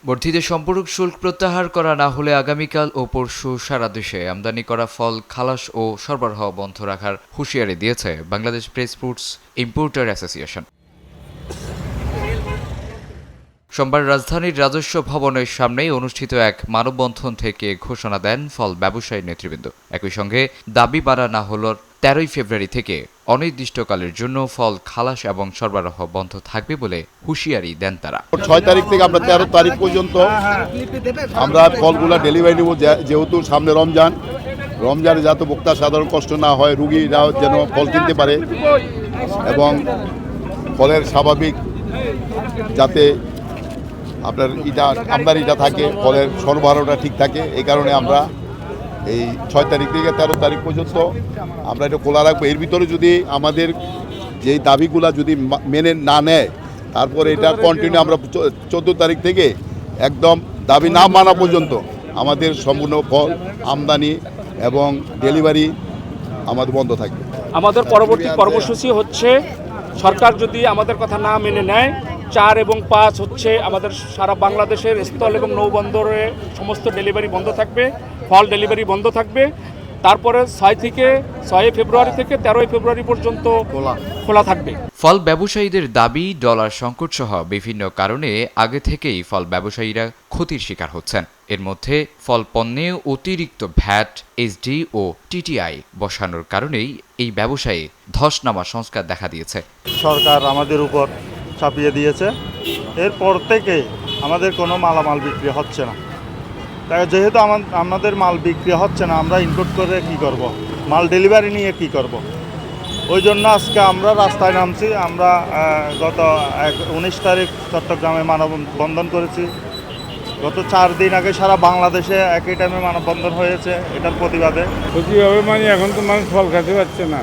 বর্ধিত সম্পূরক শুল্ক প্রত্যাহার করা না হলে আগামীকাল ও পরশু সারা দেশে আমদানি করা ফল খালাস ও সরবরাহ বন্ধ রাখার হুঁশিয়ারি দিয়েছে Bangladesh press fruits importer association. সোমবার রাজধানীর রাজস্ব ভবনের সামনেই অনুষ্ঠিত এক মানববন্ধন থেকে ঘোষণা দেন ফল ব্যবসায়ী নেতৃবৃন্দ। একই সঙ্গে দাবি বাড়া না হল 13 ফেব্রুয়ারি থেকে অনির্দিষ্টকালের জন্য ফল খালাস এবং সরবরাহ বন্ধ থাকবে বলে হুঁশিয়ারি দেন তারা। 6 তারিখ থেকে আমরা 13 তারিখ পর্যন্ত আমরা ফলগুলা ডেলিভারি নেব, যেহেতু সামনে রমজানে যাতে ভোক্তা সাধারণ কষ্ট না হয়, রুগীরা যেন ফল কিনতে পারে এবং ফলের স্বাভাবিক যাতে আপনার আমদানিটা থাকে, ফলের সরবরাহটা ঠিক থাকে। এই কারণে আমরা এই 6 তারিখ থেকে 13 তারিখ পর্যন্ত আমরা এটা খোলা রাখবো। এর ভিতরে যদি আমাদের যেই দাবিগুলা যদি মেনে না নেয়, তারপরে এটা কন্টিনিউ আমরা 14 তারিখ থেকে একদম দাবি না মানা পর্যন্ত আমাদের সম্পূর্ণ ফল আমদানি এবং ডেলিভারি আমাদের বন্ধ থাকবে। আমাদের পরবর্তী কর্মসূচি হচ্ছে, সরকার যদি আমাদের কথা না মেনে নেয়, 4 এবং 5 হচ্ছে আমাদের সারা বাংলাদেশের স্থল এবং নৌবন্দরে সমস্ত ডেলিভারি বন্ধ থাকবে, ফল ডেলিভারি বন্ধ থাকবে। তারপরে 6 ফেব্রুয়ারি থেকে 13 ফেব্রুয়ারি পর্যন্ত খোলা থাকবে। ফল ব্যবসায়ীদের দাবি, ডলার সংকট সহ বিভিন্ন কারণে আগে থেকেই ফল ব্যবসায়ীরা ক্ষতির শিকার হচ্ছেন। এর মধ্যে ফল পণ্যে অতিরিক্ত ভ্যাট, এসডি ও টিটিআই বসানোর কারণেই এই ব্যবসায়ী ধস নামা সংস্কার দেখা দিয়েছে। সরকার আমাদের উপর চাপিয়ে দিয়েছে, এরপর থেকে আমাদের কোনো মালামাল বিক্রি হচ্ছে না। তাই যেহেতু আমাদের মাল বিক্রি হচ্ছে না, আমরা ইনপুট করে কি করব, মাল ডেলিভারি নিয়ে কি করব। ওই জন্য আজকে আমরা রাস্তায় নামছি। আমরা গত 19 তারিখ চট্টগ্রামে মানববন্ধন করেছি। গত 4 দিন আগে সারা বাংলাদেশে একই টাইমে মানববন্ধন হয়েছে এটার প্রতিবাদে। ক্ষতিভাবে মানে এখন তো মানুষ ফল খেতে পারছে না,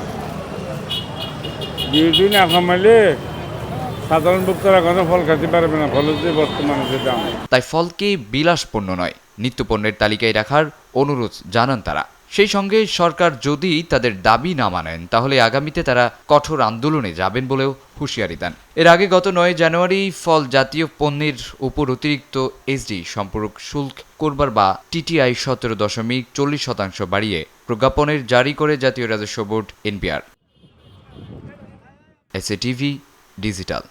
যেহেতু না খামাইলে সাধারণ ভোক্তারা কোনো ফল খেতে পারবে না, ফলের যে বর্তমানে যে দাম। তাই ফলকে বিলাসপণ্য নয়, নিত্যপণ্যের তালিকায় রাখার অনুরোধ জানান তারা। সেই সঙ্গে সরকার যদি তাদের দাবি না মানেন, তাহলে আগামীতে তারা কঠোর আন্দোলনে যাবেন বলেও হুঁশিয়ারি দেন। এর আগে গত 9 জানুয়ারি ফল জাতীয় পণ্যের উপর অতিরিক্ত এসডি সম্পূরক শুল্ক করবার বা টিটিআই 17.40% বাড়িয়ে প্রজ্ঞাপনের জারি করে জাতীয় রাজস্ব বোর্ড এনবিআর। SATV digital.